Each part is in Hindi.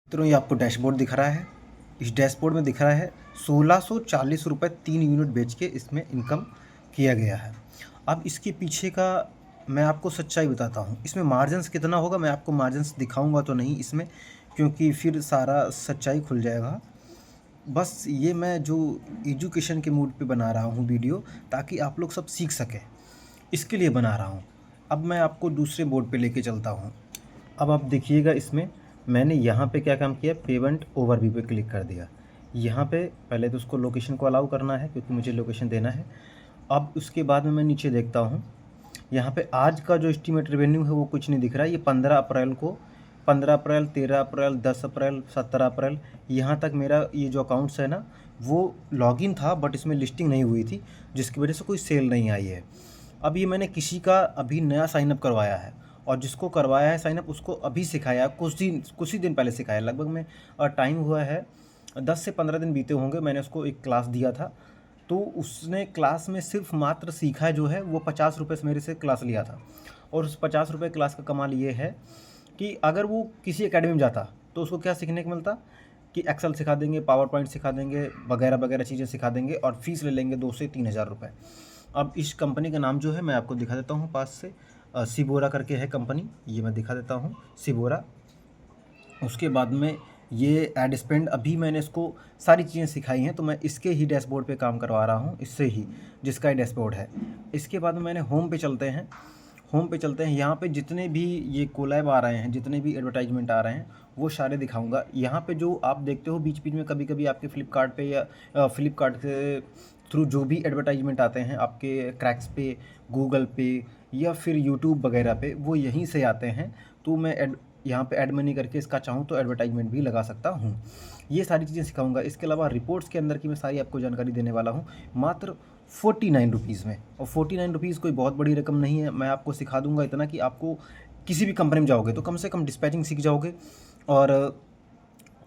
मित्रों, ये आपको डैशबोर्ड दिख रहा है। इस डैशबोर्ड में दिख रहा है 1640 रुपये 3 यूनिट बेच के इसमें इनकम किया गया है। अब इसके पीछे का मैं आपको सच्चाई बताता हूँ। इसमें मार्जिन्स कितना होगा मैं आपको मार्जिन्स दिखाऊंगा तो नहीं इसमें, क्योंकि फिर सारा सच्चाई खुल जाएगा। बस ये मैं जो एजुकेशन के मूड पे बना रहा हूँ वीडियो, ताकि आप लोग सब सीख सकें, इसके लिए बना रहा हूँ। अब मैं आपको दूसरे बोर्ड पे लेके चलता हूँ। अब आप देखिएगा, इसमें मैंने यहाँ पे क्या काम किया, पेमेंट ओवरव्यू पे क्लिक कर दिया। यहाँ पे पहले तो उसको लोकेशन को अलाउ करना है, क्योंकि मुझे लोकेशन देना है। अब उसके बाद में मैं नीचे देखता हूँ, यहाँ पे आज का जो एस्टीमेट रेवेन्यू है वो कुछ नहीं दिख रहा है। ये 15 अप्रैल को, 15 अप्रैल, 13 अप्रैल, 10 अप्रैल, 17 अप्रैल, यहाँ तक मेरा ये जो अकाउंट्स है ना वो लॉगिन था, बट इसमें लिस्टिंग नहीं हुई थी, जिसकी वजह से कोई सेल नहीं आई है। अब ये मैंने किसी का अभी नया साइनअप करवाया है, और जिसको करवाया है साइनअप उसको अभी सिखाया, कुछ ही दिन पहले सिखाया, लगभग में टाइम हुआ है 10 से 15 दिन बीते होंगे। मैंने उसको एक क्लास दिया था, तो उसने क्लास में सिर्फ मात्र सीखा जो है वो 50 रुपये से मेरे से क्लास लिया था। और उस 50 रुपये क्लास का कमाल ये है कि अगर वो किसी एकेडमी में जाता तो उसको क्या सीखने को मिलता कि एक्सेल सिखा देंगे, पावर पॉइंट सिखा देंगे, वगैरह वगैरह चीज़ें सिखा देंगे, और फीस ले लेंगे 2 से 3 हज़ार रुपये। अब इस कंपनी का नाम जो है मैं आपको दिखा देता हूँ पास से, सिबोरा करके है कंपनी, ये मैं दिखा देता हूँ, सिबोरा। उसके बाद में ये एड स्पेंड, अभी मैंने इसको सारी चीज़ें सिखाई हैं, तो मैं इसके ही डैशबोर्ड पे काम करवा रहा हूँ, इससे ही, जिसका डैशबोर्ड है। इसके बाद में मैंने होम पे चलते हैं। होम पे चलते हैं, यहाँ पे जितने भी ये कोलैब आ रहे हैं, जितने भी एडवर्टाइजमेंट आ रहे हैं वो सारे दिखाऊंगा। यहाँ पे जो आप देखते हो बीच बीच में कभी कभी आपके फ्लिपकार्ट पे या फ्लिपकार्ट के थ्रू जो भी एडवर्टाइजमेंट आते हैं आपके क्रैक्स पे, गूगल पे, या फिर यूट्यूब वगैरह पे, वो यहीं से आते हैं। तो मैं यहाँ पे ऐड मनी करके इसका चाहूँ तो एडवर्टाइजमेंट भी लगा सकता हूँ। ये सारी चीज़ें सिखाऊंगा। इसके अलावा रिपोर्ट्स के अंदर की मैं सारी आपको जानकारी देने वाला हूँ, मात्र 49 रुपीज़ में। और 49 रुपीज़ कोई बहुत बड़ी रकम नहीं है। मैं आपको सिखा दूंगा इतना कि आपको किसी भी कंपनी में जाओगे तो कम से कम डिस्पैचिंग सीख जाओगे, और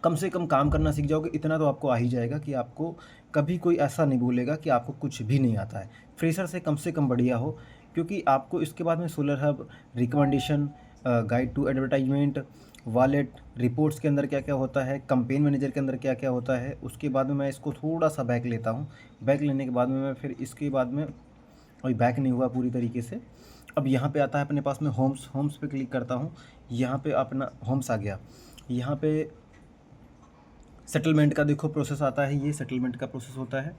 कम से कम काम करना सीख जाओगे। इतना तो आपको आ ही जाएगा कि आपको कभी कोई ऐसा नहीं बोलेगा कि आपको कुछ भी नहीं आता है। फ्रेशर से कम बढ़िया हो, क्योंकि आपको इसके बाद में solar hub, recommendation, guide to advertisement, wallet, reports के अंदर क्या क्या होता है, कंपेन मैनेजर के अंदर क्या क्या होता है। उसके बाद में मैं इसको थोड़ा सा बैक लेता हूँ। बैक लेने के बाद में मैं फिर इसके बाद में, अभी बैक नहीं हुआ पूरी तरीके से। अब यहाँ पे आता है अपने पास में होम्स। होम्स पे क्लिक करता हूँ, यहाँ पे अपना होम्स आ गया। यहाँ पे सेटलमेंट का देखो प्रोसेस आता है, ये सेटलमेंट का प्रोसेस होता है,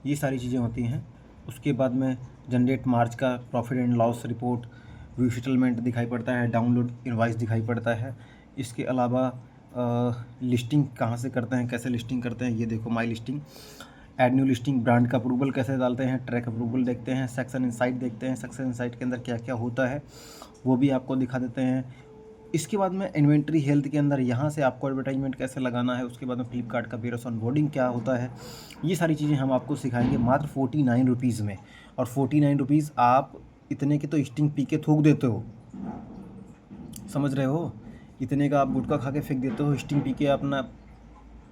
ये सारी चीज़ें होती हैं। उसके बाद में जनरेट मार्च का profit and loss report, view settlement दिखाई पड़ता है, डाउनलोड इनवॉइस दिखाई पड़ता है। इसके अलावा लिस्टिंग कहाँ से करते हैं, कैसे लिस्टिंग करते हैं, ये देखो my listing, add new listing, brand का अप्रूवल कैसे डालते हैं, ट्रैक अप्रूवल देखते हैं, सेक्शन इनसाइट देखते हैं, सेक्शन इनसाइट के अंदर क्या क्या होता है वो भी आपको दिखा देते हैं। इसके बाद में इन्वेंट्री हेल्थ के अंदर यहाँ से आपको एडवर्टाइजमेंट कैसे लगाना है। उसके बाद में फ्लिपकार्ट का वेयरहाउस ऑनबोर्डिंग क्या होता है, ये सारी चीज़ें हम आपको सिखाएंगे मात्र 49 रुपीज़ में। और 49 रुपीज़ आप इतने के तो स्टिंग पी के थूक देते हो, समझ रहे हो, इतने का आप गुटखा खा के फेंक देते हो, स्टिंग पी के अपना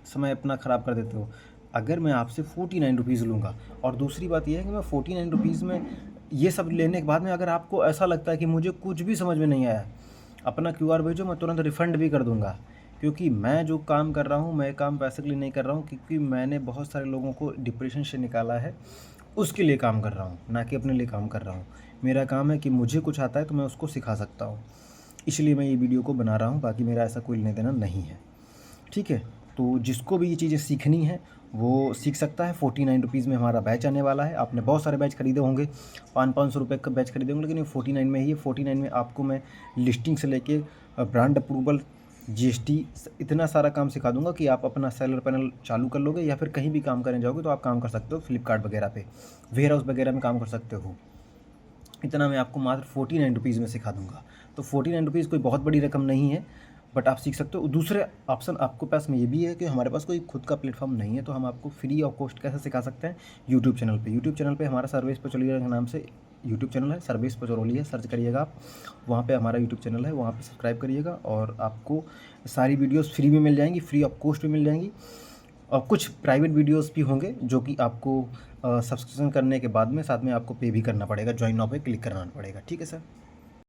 समय अपना ख़राब कर देते हो। अगर मैं आपसे 49 रुपीज़ लूँगा, और दूसरी बात यह है कि मैं 49 रुपीज़ में ये सब लेने के बाद में अगर आपको ऐसा लगता है कि मुझे कुछ भी समझ में नहीं आया, अपना क्यूआर भेजो, मैं तुरंत रिफ़ंड भी कर दूंगा। क्योंकि मैं जो काम कर रहा हूँ, मैं काम पैसे के लिए नहीं कर रहा हूँ, क्योंकि मैंने बहुत सारे लोगों को डिप्रेशन से निकाला है, उसके लिए काम कर रहा हूँ, ना कि अपने लिए काम कर रहा हूँ। मेरा काम है कि मुझे कुछ आता है तो मैं उसको सिखा सकता हूँ, इसलिए मैं ये वीडियो को बना रहा हूँ। बाकी मेरा ऐसा कोई लेना देना नहीं है, ठीक है। तो जिसको भी ये चीज़ें सीखनी है वो सीख सकता है। 49 रुपीज़ में हमारा बैच आने वाला है। आपने बहुत सारे बैच खरीदे होंगे, 500 रुपये का बैच खरीदे होंगे, लेकिन ये 49 में ही है। 49 में आपको मैं लिस्टिंग से लेके ब्रांड अप्रूवल, जीएसटी, इतना सारा काम सिखा दूंगा कि आप अपना सेलर पैनल चालू कर लोगे, या फिर कहीं भी काम करने जाओगे तो आप काम कर सकते हो, फ्लिपकार्ट वगैरह पे, वेयर हाउस वगैरह में काम कर सकते हो। इतना मैं आपको मात्र 49 रुपीज़ में सिखा दूंगा। तो 49 रुपीज़ कोई बहुत बड़ी रकम नहीं है, बट आप सीख सकते हो। दूसरे ऑप्शन आपको पास में ये भी है कि हमारे पास कोई खुद का प्लेटफॉर्म नहीं है, तो हम आपको फ्री ऑफ कॉस्ट कैसे सिखा सकते हैं, यूट्यूब चैनल पे। यूट्यूब चैनल पे हमारा सर्विस पचौलिया के नाम से यूट्यूब चैनल है, सर्विस पचौलिया सर्च करिएगा आप, वहाँ पे हमारा यूट्यूब चैनल है, वहाँ पे सब्सक्राइब करिएगा, और आपको सारी वीडियोस फ्री में मिल जाएंगी, फ्री ऑफ कॉस्ट भी मिल जाएंगी। और कुछ प्राइवेट वीडियोस भी होंगे जो कि आपको सब्सक्रिप्शन करने के बाद में साथ में आपको पे भी करना पड़ेगा, ज्वाइन नाउ पे क्लिक करना पड़ेगा, ठीक है सर।